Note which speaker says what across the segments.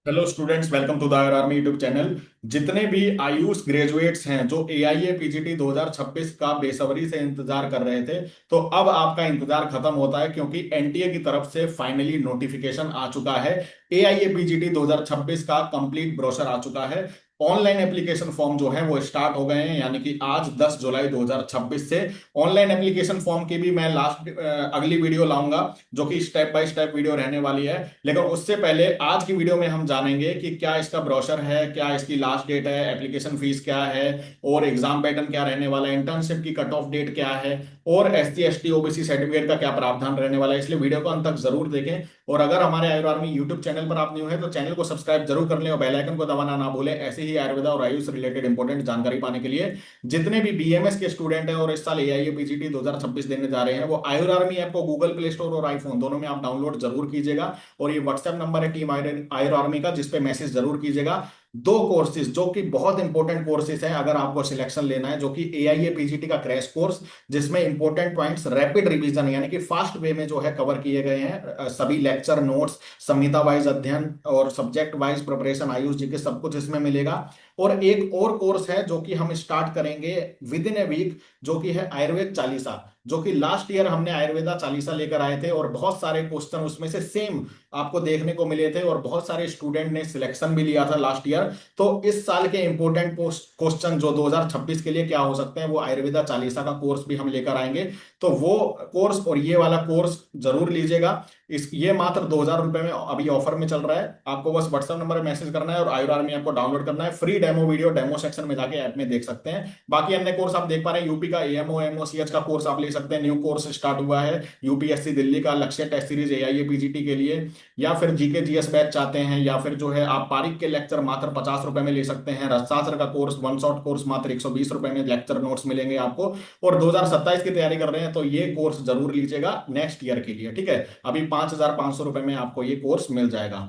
Speaker 1: Hello students, welcome to the army YouTube channel. जितने भी Ayush graduates हैं जो एआईए पीजीटी 2026 का बेसब्री से इंतजार कर रहे थे, तो अब आपका इंतजार खत्म होता है क्योंकि एनटीए की तरफ से फाइनली नोटिफिकेशन आ चुका है। एआईए पीजीटी 2026 का कंप्लीट ब्रोशर आ चुका है। ऑनलाइन एप्लीकेशन फॉर्म जो है वो स्टार्ट हो गए हैं, यानी कि आज 10 जुलाई 2026 से ऑनलाइन एप्लीकेशन फॉर्म की भी मैं लास्ट अगली वीडियो लाऊंगा, जो कि स्टेप बाय स्टेप वीडियो रहने वाली है। लेकिन उससे पहले आज की वीडियो में हम जानेंगे कि क्या इसका ब्रोशर है, क्या इसकी लास्ट डेट है, एप्लीकेशन फीस क्या है, और एग्जाम पैटर्न क्या रहने वाला है, इंटर्नशिप की कट ऑफ डेट क्या है, और एससी एसटी ओबीसी सर्टिफिकेट का क्या प्रावधान रहने वाला है। इसलिए वीडियो को अंत तक जरूर देखें। और अगर हमारे आयुर आर्मी यूट्यूब चैनल पर आप न्यू है तो चैनल को सब्सक्राइब जरूर कर लें और बेल आइकन को दबाना ना भूलें, ऐसे ही आयुर्वेदा और आयुष रिलेटेड इंपॉर्टेंट जानकारी पाने के लिए। जितने भी बीएमएस के स्टूडेंट हैं और इस साल एआईए पीजीटी 2026 देने जा रहे हैं, वो आयुर आर्मी ऐप को गूगल प्ले स्टोर और आईफोन दोनों में आप डाउनलोड जरूर कीजिएगा। और ये व्हाट्सएप नंबर है टीम आयर आर्मी का, जिस पे मैसेज जरूर कीजिएगा। दो कोर्सेज जो कि बहुत इंपॉर्टेंट कोर्सेज हैं अगर आपको सिलेक्शन लेना है, जो कि एआईए पीजीटी का क्रैश कोर्स, जिसमें इंपॉर्टेंट पॉइंट्स रैपिड रिवीजन यानी कि फास्ट वे में जो है कवर किए गए हैं। सभी लेक्चर नोट्स, संहिता वाइज अध्ययन और सब्जेक्ट वाइज प्रिपरेशन, आयुष जी के सब कुछ इसमें मिलेगा। और एक और कोर्स है जो कि हम स्टार्ट करेंगे विद इन ए वीक, जो कि है आयुर्वेद चालीसा, जो कि लास्ट ईयर हमने आयुर्वेदा चालीसा लेकर आए थे और बहुत सारे क्वेश्चन उसमें से सेम आपको देखने को मिले थे और बहुत सारे स्टूडेंट ने सिलेक्शन भी लिया था लास्ट ईयर। तो इस साल के इंपॉर्टेंट क्वेश्चन जो 2026 के लिए क्या हो सकते हैं, वो आयुर्वेदा चालीसा का कोर्स भी हम लेकर आएंगे। तो वो कोर्स और ये वाला कोर्स जरूर लीजिएगा। इस ये मात्र 2000 रुपए में अभी ऑफर में चल रहा है। आपको बस व्हाट्सएप नंबर पे मैसेज करना है और आयुर आर्मी ऐप को डाउनलोड करना है। Free demo video demo section में जाके ऐप में देख सकते हैं। बाकी अन्य कोर्स आप देख पा रहे हैं, यूपी का एएमओ एमओसीएच का कोर्स आप ले सकते हैं, न्यू कोर्स स्टार्ट हुआ है। यूपीएससी दिल्ली का लक्ष्य टेस्ट सीरीज एआईए पीजीटी के लिए, या फिर जीके जीएस बैच चाहते हैं, या फिर जो है आप पारिक के लेक्चर मात्र 50 रुपए में ले सकते हैं। रसास्त्र का कोर्स वन शॉट कोर्स मात्र 120 रुपए में लेक्चर नोट्स मिलेंगे आपको। और 2027 की तैयारी कर रहे हैं तो ये कोर्स जरूर लीजिएगा नेक्स्ट ईयर के लिए, ठीक है। अभी 5,500 रुपए में आपको ये कोर्स मिल जाएगा।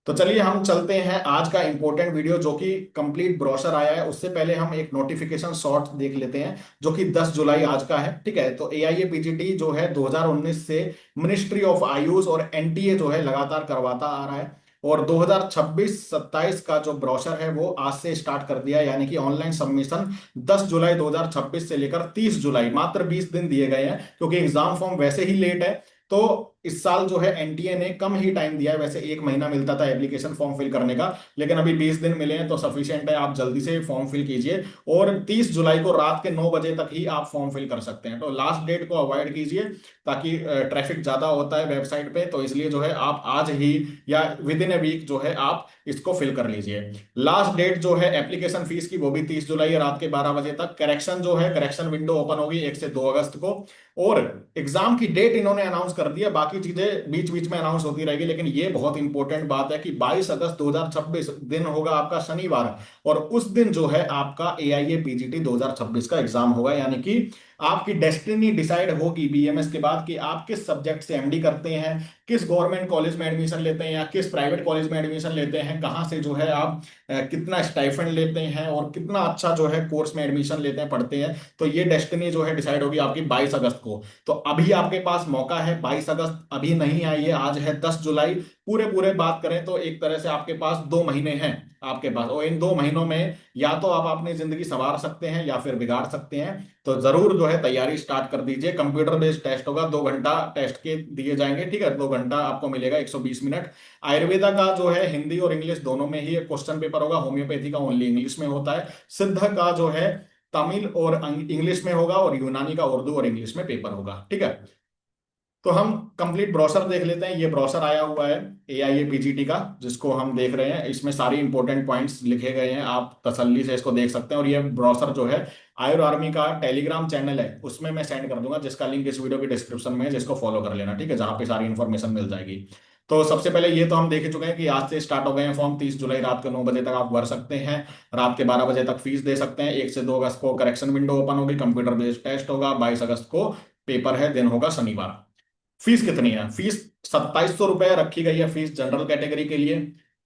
Speaker 1: तो चलिए हम चलते हैं आज का इंपॉर्टेंट वीडियो, जो कि कंप्लीट ब्रोशर आया है। उससे पहले हम एक नोटिफिकेशन शॉर्ट देख लेते हैं, जो कि 10 जुलाई आज का है, ठीक है। तो एआईए पीजीटी जो है 2019 से मिनिस्ट्री ऑफ आयुष और एनटीए जो है लगातार करवाता आ रहा है। और 2026-27 का जो ब्रोशर है वो आज से स्टार्ट कर दिया है, यानी कि ऑनलाइन सबमिशन 10 जुलाई 2026 से लेकर 30 जुलाई, मात्र 20 दिन दिए गए हैं, क्योंकि एग्जाम फॉर्म वैसे ही लेट है। तो इस साल जो है एनटीए ने कम ही टाइम दिया है। वैसे एक महीना मिलता था एप्लीकेशन फॉर्म फिल करने का, लेकिन अभी 20 दिन मिले हैं तो सफिशिएंट है। आप जल्दी से फॉर्म फिल कीजिए और 30 जुलाई को रात के 9 बजे तक ही आप फॉर्म फिल कर सकते हैं। तो लास्ट डेट को अवॉइड कीजिए, ताकि ट्रैफिक ज्यादा होता है वेबसाइट पे, तो इसलिए जो है आप आज ही या विद इन ए वीक जो है आप इसको फिल कर लीजिए। लास्ट डेट जो है एप्लीकेशन फीस की वो भी 30 जुलाई है, रात के 12 बजे तक। करेक्शन जो है करेक्शन विंडो ओपन होगी 1 से 2 अगस्त को। और एग्जाम की डेट इन्होंने अनाउंस कर दी है, बाकी चीजें बीच बीच में अनाउंस होती रहेगी। लेकिन ये बहुत इंपॉर्टेंट बात है कि 22 अगस्त 2026 दिन होगा आपका शनिवार, और उस दिन जो है आपका एआईए पीजीटी 2026 का एग्जाम होगा। यानी कि आपकी डेस्टिनी डिसाइड होगी बीएमएस के बाद कि आप किस सब्जेक्ट से एमडी करते हैं, किस गवर्नमेंट कॉलेज में एडमिशन लेते हैं या किस प्राइवेट कॉलेज में एडमिशन लेते हैं, कहाँ से जो है आप कितना स्टाइफंड लेते हैं और कितना अच्छा जो है कोर्स में एडमिशन लेते हैं, पढ़ते हैं। तो ये डेस्टिनी जो है डिसाइड होगी आपकी 22 अगस्त को। तो अभी आपके पास मौका है, 22 अगस्त अभी नहीं आई है, आज है 10 जुलाई। पूरे पूरे बात करें तो एक तरह से आपके पास 2 महीने हैं आपके पास, और इन 2 महीनों में या तो आप अपनी जिंदगी संवार सकते हैं या फिर बिगाड़ सकते हैं। तो जरूर जो है तैयारी स्टार्ट कर दीजिए। कंप्यूटर बेस्ड टेस्ट होगा, 2 घंटा टेस्ट के दिए जाएंगे, ठीक है। 2 घंटा आपको मिलेगा, 120 मिनट। आयुर्वेदा का जो है हिंदी और इंग्लिश दोनों में ही क्वेश्चन पेपर होगा। होम्योपैथी का ओनली इंग्लिश में होता है। सिद्ध का जो है तमिल और इंग्लिश में होगा, और यूनानी का उर्दू और इंग्लिश में पेपर होगा, ठीक है। तो हम कंप्लीट ब्रोशर देख लेते हैं। ये ब्रोशर आया हुआ है एआईए पीजीटी का, जिसको हम देख रहे हैं। इसमें सारी इंपॉर्टेंट पॉइंट्स लिखे गए हैं, आप तसल्ली से इसको देख सकते हैं। और ये ब्रोशर जो है आयुर आर्मी का टेलीग्राम चैनल है, उसमें मैं सेंड कर दूंगा, जिसका लिंक इस वीडियो के डिस्क्रिप्शन में है, जिसको फॉलो कर लेना, ठीक है, जहां पे सारी इन्फॉर्मेशन मिल जाएगी। तो सबसे पहले ये तो हम देख चुके हैं कि आज से स्टार्ट हो गए हैं फॉर्म। 30 जुलाई रात के 9 बजे तक आप भर सकते हैं, रात के 12 बजे तक फीस दे सकते हैं। 1 से 2 अगस्त को करेक्शन विंडो ओपन होगी, कंप्यूटर बेस्ड टेस्ट होगा। 22 अगस्त को पेपर है, दिन होगा शनिवार। फीस कितनी है? फीस 2700 रुपए रखी गई है फीस जनरल कैटेगरी के लिए।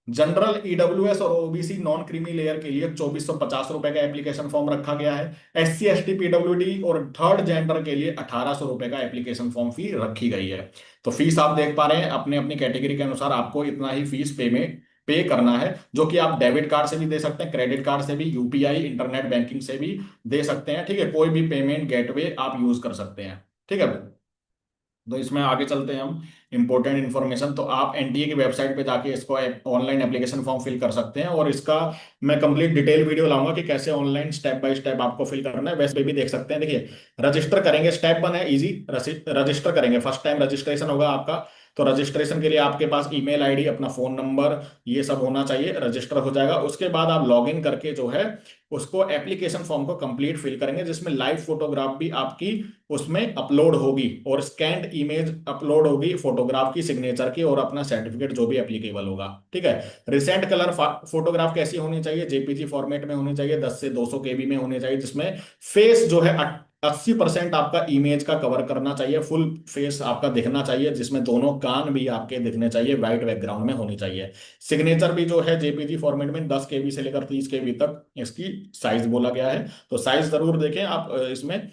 Speaker 1: जनरल ईडब्ल्यूएस और ओबीसी नॉन क्रीमी लेयर के लिए 2450 रुपए का एप्लीकेशन फॉर्म रखा गया है। एससी एसटी पीडब्ल्यूडी और थर्ड जेंडर के लिए 1800 रुपए का एप्लीकेशन फॉर्म फी रखी गई है। तो फीस आप देख पा रहे हैं, अपने अपनी कैटेगरी के अनुसार आपको इतना ही फीस पे में पे करना है, जो कि आप डेबिट कार्ड से भी दे सकते हैं, क्रेडिट कार्ड से भी, यूपीआई इंटरनेट बैंकिंग से भी दे सकते हैं। ठीक है, कोई भी पेमेंट गेटवे आप यूज कर सकते हैं। ठीक है, तो इसमें आगे चलते हैं हम। इंपॉर्टेंट इन्फॉर्मेशन, तो आप एनटीए की वेबसाइट पे जाके इसको ऑनलाइन एप्लीकेशन फॉर्म फिल कर सकते हैं, और इसका मैं कंप्लीट डिटेल वीडियो लाऊंगा कि कैसे ऑनलाइन स्टेप बाय स्टेप आपको फिल करना है, वैसे भी देख सकते हैं। देखिए, रजिस्टर करेंगे, स्टेप 1 है इजी, रजिस्टर करेंगे, फर्स्ट टाइम रजिस्ट्रेशन होगा आपका। तो रजिस्ट्रेशन के लिए आपके पास ईमेल आईडी, अपना फोन नंबर, ये सब होना चाहिए, रजिस्टर हो जाएगा। उसके बाद आप लॉग इन करके जो है उसको एप्लीकेशन फॉर्म को कंप्लीट फिल करेंगे, जिसमें लाइव फोटोग्राफ भी आपकी उसमें अपलोड होगी, और स्कैन्ड इमेज अपलोड होगी फोटोग्राफ की, सिग्नेचर की, और अपना सर्टिफिकेट जो भी एप्लीकेबल होगा। ठीक है, रिसेंट कलर फोटोग्राफ कैसी होनी चाहिए? जेपीजी फॉर्मेट में होनी चाहिए, 10 से 200 केबी में होनी चाहिए, जिसमें फेस जो है 80% आपका इमेज का कवर करना चाहिए, फुल फेस आपका दिखना चाहिए, जिसमें दोनों कान भी आपके दिखने चाहिए, व्हाइट बैकग्राउंड में होनी चाहिए। सिग्नेचर भी जो है जेपीजी फॉर्मेट में 10 केबी से लेकर 30 केबी तक इसकी साइज बोला गया है, तो साइज जरूर देखें आप इसमें।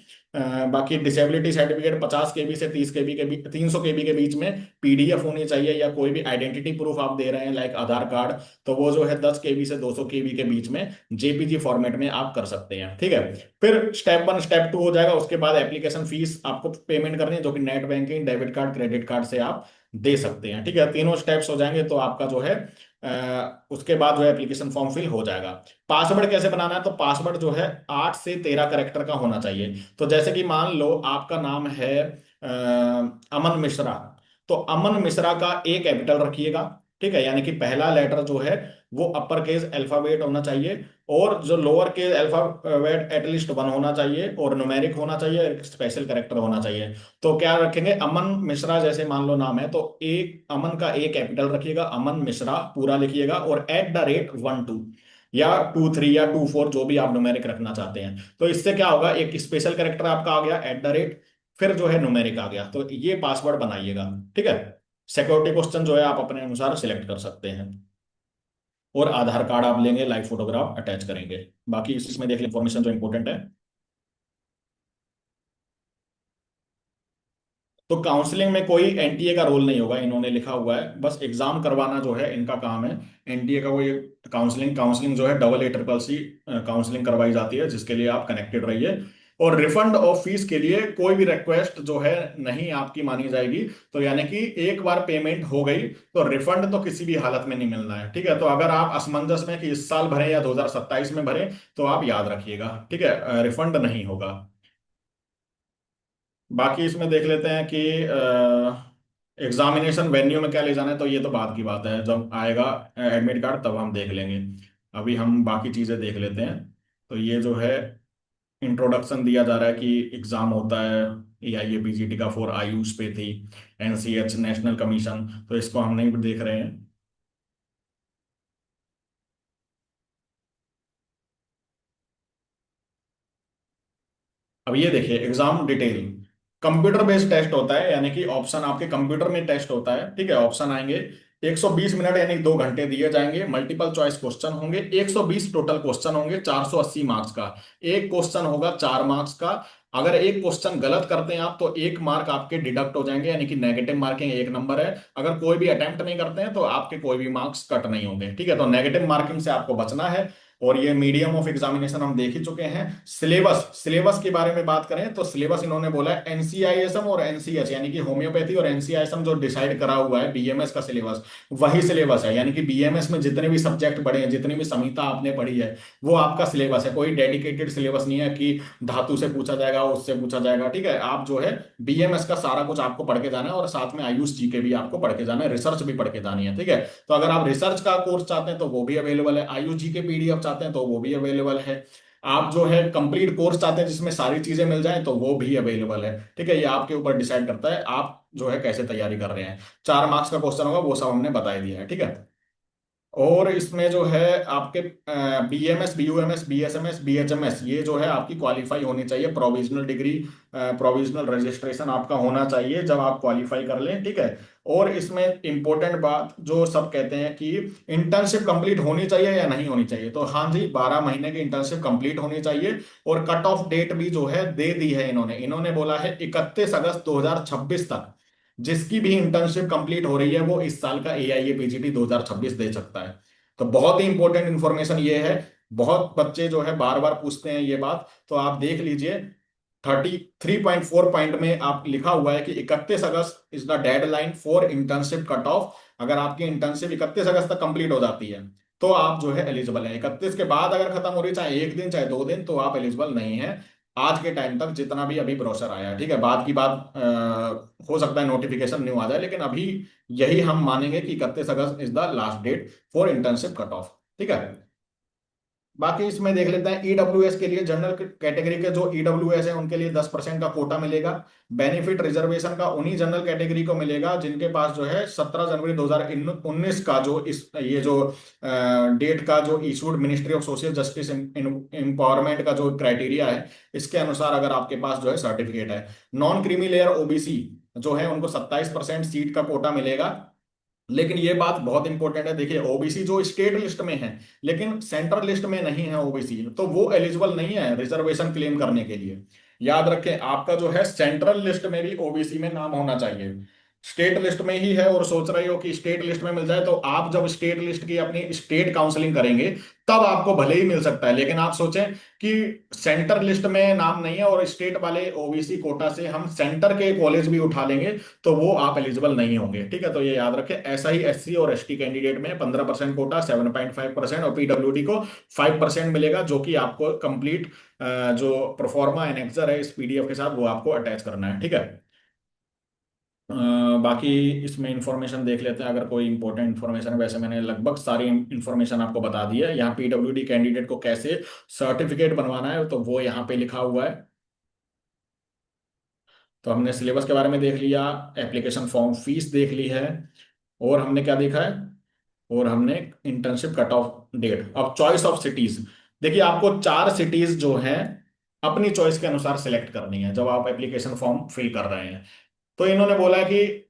Speaker 1: बाकी डिसेबिलिटी सर्टिफिकेट 50 केबी से 30 केबी के बीच, 300 केबी के बीच में पीडीएफ होनी चाहिए, या कोई भी आइडेंटिटी प्रूफ आप दे रहे हैं लाइक आधार कार्ड, तो वो जो है 10 केबी से 200 केबी के बीच में जेपीजी फॉर्मेट में आप कर सकते हैं। ठीक है, फिर स्टेप 1 स्टेप 2 हो जाएगा, उसके बाद एप्लीकेशन फीस आपको पेमेंट करनी है, जो कि net banking, debit card, credit card से आप दे सकते हैं। ठीक है, तीनों स्टेप्स हो जाएंगे तो आपका जो है उसके बाद जो है एप्लीकेशन फॉर्म फिल हो जाएगा। पासवर्ड कैसे बनाना है? तो पासवर्ड जो है 8 से 13 कैरेक्टर का होना चाहिए। तो जैसे कि मान लो आपका नाम है अमन मिश्रा, तो अमन मिश्रा का ए कैपिटल रखिएगा। ठीक है, यानी कि पहला लेटर जो है वो अपर केस अल्फाबेट होना चाहिए, और जो लोअर केस अल्फाबेट एटलीस्ट 1 होना चाहिए, और न्यूमेरिक होना चाहिए, एक स्पेशल कैरेक्टर होना चाहिए। तो क्या रखेंगे? अमन मिश्रा जैसे मान लो नाम है, तो एक अमन का ए कैपिटल रखिएगा, अमन मिश्रा पूरा लिखिएगा, और @1 2 या 2 3 या 2 4 जो भी आप न्यूमेरिक रखना चाहते हैं। तो इससे क्या होगा, एक स्पेशल कैरेक्टर आपका आ गया @, फिर जो है न्यूमेरिक आ गया, तो ये पासवर्ड बनाइएगा। ठीक है, सिक्योरिटी क्वेश्चन जो है आप अपने अनुसार सिलेक्ट कर सकते हैं, और आधार कार्ड आप लेंगे, लाइव फोटोग्राफ अटैच करेंगे। बाकी इसमें देख लें इंफॉर्मेशन जो इंपॉर्टेंट है। तो काउंसलिंग में कोई एनटीए का रोल नहीं होगा, इन्होंने लिखा हुआ है, बस एग्जाम करवाना जो है इनका काम है। एनटीए का कोई काउंसलिंग काउंसलिंग जो है AA CCC काउंसलिंग करवाई जाती है, जिसके लिए आप कनेक्टेड रहिए। और रिफंड ऑफ फीस के लिए कोई भी रिक्वेस्ट जो है नहीं आपकी मानी जाएगी। तो यानी कि एक बार पेमेंट हो गई तो रिफंड तो किसी भी हालत में नहीं मिलना है। ठीक है, तो अगर आप असमंजस में कि इस साल भरें या 2027 में भरें, तो आप याद रखिएगा। ठीक है, रिफंड नहीं होगा। बाकी इसमें देख लेते हैं कि एग्जामिनेशन वेन्यू में क्या ले जाना है, तो ये तो बात की बात है, जब आएगा एडमिट कार्ड तब हम देख लेंगे। अभी हम बाकी चीजें देख लेते हैं। तो ये जो है इंट्रोडक्शन दिया जा रहा है कि एग्जाम होता है AIA PGT का फॉर आयुष पे थी, NCH नेशनल कमीशन, तो इसको हम नहीं देख रहे हैं। अब ये देखिए exam detail, computer based test होता है, यानी कि ऑप्शन आपके कंप्यूटर में टेस्ट होता है। ठीक है, ऑप्शन आएंगे, 120 मिनट यानी 2 घंटे दिए जाएंगे, मल्टीपल चॉइस क्वेश्चन होंगे, 120 टोटल क्वेश्चन होंगे, 480 मार्क्स का। एक क्वेश्चन होगा 4 मार्क्स का। अगर एक क्वेश्चन गलत करते हैं आप तो 1 मार्क आपके डिडक्ट हो जाएंगे, यानी कि नेगेटिव मार्किंग 1 नंबर है। अगर कोई भी अटेम्प्ट नहीं करते हैं तो आपके कोई भी मार्क्स कट नहीं होंगे। ठीक है, तो नेगेटिव मार्किंग से आपको बचना है। और ये मीडियम ऑफ एग्जामिनेशन हम देख ही चुके हैं। सिलेबस सिलेबस के बारे में बात करें तो सिलेबस इन्होंने बोला है NCISM और NCH, यानी कि होम्योपैथी और NCISM जो डिसाइड करा हुआ है BMS का सिलेबस, वही सिलेबस है। यानी कि BMS में जितने भी सब्जेक्ट पढ़े हैं, जितनी भी संहिता आपने पढ़ी है, वो आपका सिलेबस है। कोई डेडिकेटेड सिलेबस नहीं है कि धातु से पूछा जाएगा, उससे पूछा जाएगा। ठीक है, आप जो है BMS का सारा कुछ आपको पढ़ के जाना है, और साथ में आयुष GK भी आपको पढ़ के जाना है, रिसर्च भी पढ़ के जानी है। ठीक है, तो अगर आप रिसर्च का कोर्स चाहते हैं तो वो भी अवेलेबल है, आयुष जी के PDF चाहते हैं तो वो भी अवेलेबल है। आप जो है कंप्लीट कोर्स चाहते हैं जिसमें सारी चीजें मिल जाएं तो वो भी अवेलेबल है। ठीक है, ये आपके ऊपर डिसाइड करता है आप जो है कैसे तैयारी कर रहे हैं। 4 मार्क्स का क्वेश्चन होगा, वो सब हमने बता ही दिया है। ठीक है, और इसमें जो है आपके BMS BUMS BSMS BHMS, ये जो है आपकी क्वालिफाई होनी चाहिए, प्रोविजनल डिग्री, प्रोविजनल रजिस्ट्रेशन आपका होना चाहिए जब आप क्वालिफाई कर लें। ठीक है, और इसमें इंपॉर्टेंट बात जो सब कहते हैं कि इंटर्नशिप कंप्लीट होनी चाहिए या नहीं होनी चाहिए, तो हाँ जी, 12 महीने की इंटर्नशिप कंप्लीट होनी चाहिए। और कट ऑफ डेट भी जो है दे दी है इन्होंने, इन्होंने बोला है 31 अगस्त 2026 तक जिसकी भी इंटर्नशिप कंप्लीट हो रही है वो इस साल का AIA PGT 2026 दे सकता है। तो बहुत ही इंपॉर्टेंट इंफॉर्मेशन ये है। बहुत बच्चे जो है बार बार पूछते हैं ये बात, तो आप देख लीजिए 33.4 पॉइंट में आप लिखा हुआ है कि 31 August is the deadline for internship cut off. अगर आपकी इंटर्नशिप 31 अगस्त तक कंप्लीट हो जाती है तो आप जो है एलिजिबल है। 31 के बाद अगर खत्म हो रही, चाहे एक दिन चाहे 2 दिन, तो आप एलिजिबल नहीं है आज के टाइम तक, जितना भी अभी ब्रोशर आया है। ठीक है, बाद की बात हो सकता है नोटिफिकेशन न्यू आ जाए, लेकिन अभी यही हम मानेंगे कि 31 August is the last date for internship cut off. ठीक है, बाकी इसमें देख लेते हैं ईडब्ल्यूएस के लिए। जनरल कैटेगरी के जो ईडब्ल्यूएस है उनके लिए 10% का कोटा मिलेगा। बेनिफिट रिजर्वेशन का उन्हीं जनरल कैटेगरी को मिलेगा जिनके पास जो है 17 जनवरी 2019 का जो इस ये जो डेट का जो issued ministry of social justice empowerment का जो क्राइटेरिया है, इसके अनुसार अगर आपके पास जो है सर्टिफिकेट है। नॉन क्रीमी लेयर ओबीसी जो है उनको 27% सीट का कोटा मिलेगा। लेकिन ये बात बहुत इंपॉर्टेंट है, देखिए ओबीसी जो स्टेट लिस्ट में है लेकिन सेंट्रल लिस्ट में नहीं है ओबीसी, तो वो एलिजिबल नहीं है रिजर्वेशन क्लेम करने के लिए। याद रखें, आपका जो है सेंट्रल लिस्ट में भी ओबीसी में नाम होना चाहिए। स्टेट लिस्ट में ही है और सोच रहे हो कि स्टेट लिस्ट में मिल जाए, तो आप जब स्टेट लिस्ट की अपनी स्टेट काउंसलिंग करेंगे तब आपको भले ही मिल सकता है। लेकिन आप सोचें कि सेंटर लिस्ट में नाम नहीं है और स्टेट वाले ओबीसी कोटा से हम सेंटर के कॉलेज भी उठा लेंगे, तो वो आप एलिजिबल नहीं होंगे। ठीक है, तो ये याद रखें। ऐसा ही एससी और एसटी कैंडिडेट में 15% कोटा, 7.5%, और पीडब्ल्यूडी को 5% मिलेगा, जो कि आपको कंप्लीट जो प्रोफॉर्मा एनेक्सर है इस पीडीएफ के साथ वो आपको अटैच करना है। ठीक है, बाकी इसमें इंफॉर्मेशन देख लेते हैं, अगर कोई इंपॉर्टेंट इंफॉर्मेशन है। वैसे मैंने लगभग सारी इंफॉर्मेशन आपको बता दी है। यहाँ पीडब्ल्यूडी कैंडिडेट को कैसे सर्टिफिकेट बनवाना है तो वो यहाँ पे लिखा हुआ है। तो हमने सिलेबस के बारे में देख लिया, एप्लीकेशन फॉर्म फीस देख ली है, और हमने क्या देखा है, और हमने इंटर्नशिप कट ऑफ डेट। अब चॉइस ऑफ सिटीज, देखिए आपको 4 सिटीज जो हैं अपनी चॉइस के अनुसार सिलेक्ट करनी है जब आप एप्लीकेशन फॉर्म फिल कर रहे हैं। तो इन्होंने बोला है कि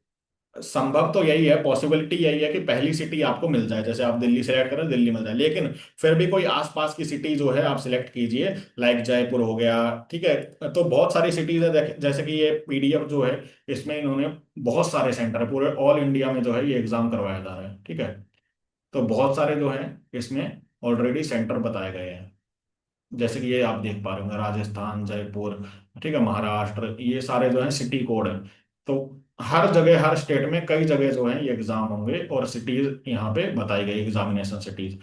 Speaker 1: संभव तो यही है, पॉसिबिलिटी यही है कि पहली सिटी आपको मिल जाए, जैसे आप दिल्ली सेलेक्ट करें दिल्ली मिल जाए, लेकिन फिर भी कोई आसपास की सिटी जो है आप सिलेक्ट कीजिए, लाइक जयपुर हो गया। ठीक है, तो बहुत सारी सिटीज है, जैसे कि ये पीडीएफ जो है इसमें इन्होंने बहुत सारे सेंटर है, पूरे ऑल इंडिया में जो है ये एग्जाम करवाया जा रहा है। ठीक है, तो बहुत सारे जो है इसमें ऑलरेडी सेंटर बताए गए हैं, जैसे कि ये आप देख पा रहे होंगे, राजस्थान, जयपुर, ठीक है, महाराष्ट्र, ये सारे जो है सिटी कोड है। तो हर जगह हर स्टेट में कई जगह जो है ये एग्जाम होंगे और सिटीज यहाँ पे बताई गई एग्जामिनेशन सिटीज।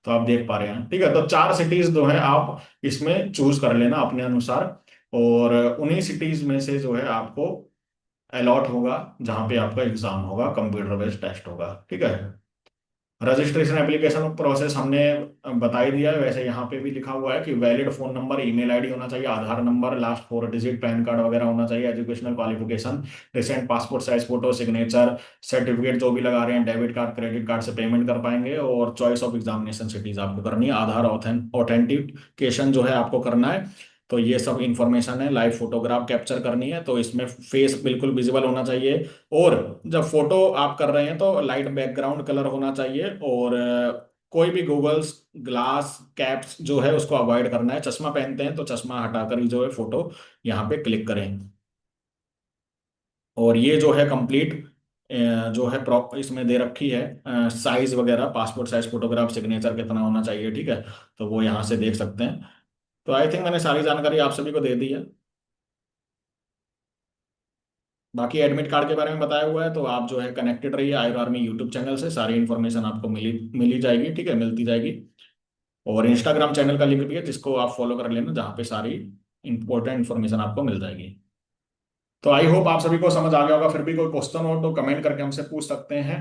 Speaker 1: तो आप देख पा रहे हैं। ठीक है, तो 4 सिटीज जो है आप इसमें चूज कर लेना अपने अनुसार, और उन्हीं सिटीज में से जो है आपको अलॉट होगा जहाँ पे आपका एग्जाम होगा, कंप्यूटर बेस्ड टेस्ट होगा। ठीक है, रजिस्ट्रेशन एप्लीकेशन प्रोसेस हमने बता ही दिया है। वैसे यहाँ पे भी लिखा हुआ है कि valid phone number, email ID होना चाहिए, Aadhaar number, last 4 digit PAN card वगैरह होना चाहिए, educational qualification, recent passport size photo, signature, certificate जो भी लगा रहे हैं, डेबिट कार्ड क्रेडिट कार्ड से पेमेंट कर पाएंगे, और चॉइस ऑफ एग्जामिनेशन सिटीज आपको करनी है, आधार ऑथेंटिकेशन जो है आपको करना है। तो ये सब इंफॉर्मेशन है। लाइव फोटोग्राफ कैप्चर करनी है, तो इसमें फेस बिल्कुल विजिबल होना चाहिए, और जब फोटो आप कर रहे हैं तो लाइट बैकग्राउंड कलर होना चाहिए, और कोई भी गूगल्स ग्लास कैप्स जो है उसको अवॉइड करना है। चश्मा पहनते हैं तो चश्मा हटाकर ही जो है फोटो यहाँ पे क्लिक करें। और ये जो है कंप्लीट जो है प्रॉप इसमें दे रखी है साइज वगैरह, पासपोर्ट साइज फोटोग्राफ, सिग्नेचर कितना होना चाहिए। ठीक है, तो वो यहाँ से देख सकते हैं। तो आई थिंक मैंने सारी जानकारी आप सभी को दे दी है। बाकी एडमिट कार्ड के बारे में बताया हुआ है, तो आप जो है कनेक्टेड रहिए आयर आर्मी यूट्यूब चैनल से, सारी इन्फॉर्मेशन आपको मिली जाएगी। ठीक है, मिलती जाएगी। और इंस्टाग्राम चैनल का लिंक भी है जिसको आप फॉलो कर लेना, जहाँ पे सारी इंपॉर्टेंट इन्फॉर्मेशन आपको मिल जाएगी। तो आई होप आप सभी को समझ आ गया होगा। फिर भी कोई क्वेश्चन हो तो कमेंट करके हमसे पूछ सकते हैं।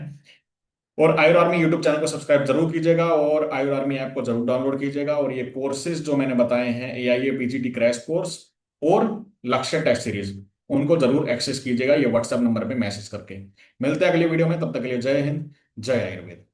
Speaker 1: और आयर आर्मी यूट्यूब चैनल को सब्सक्राइब जरूर कीजिएगा, और आयर आर्मी ऐप को जरूर डाउनलोड कीजिएगा, और ये कोर्सेज जो मैंने बताए हैं, AIA PGT क्रैश कोर्स और लक्ष्य टेस्ट सीरीज, उनको जरूर एक्सेस कीजिएगा ये व्हाट्सएप नंबर पे मैसेज करके। मिलते हैं अगली वीडियो में, तब तक के लिए जय हिंद, जय आयुर्वेद।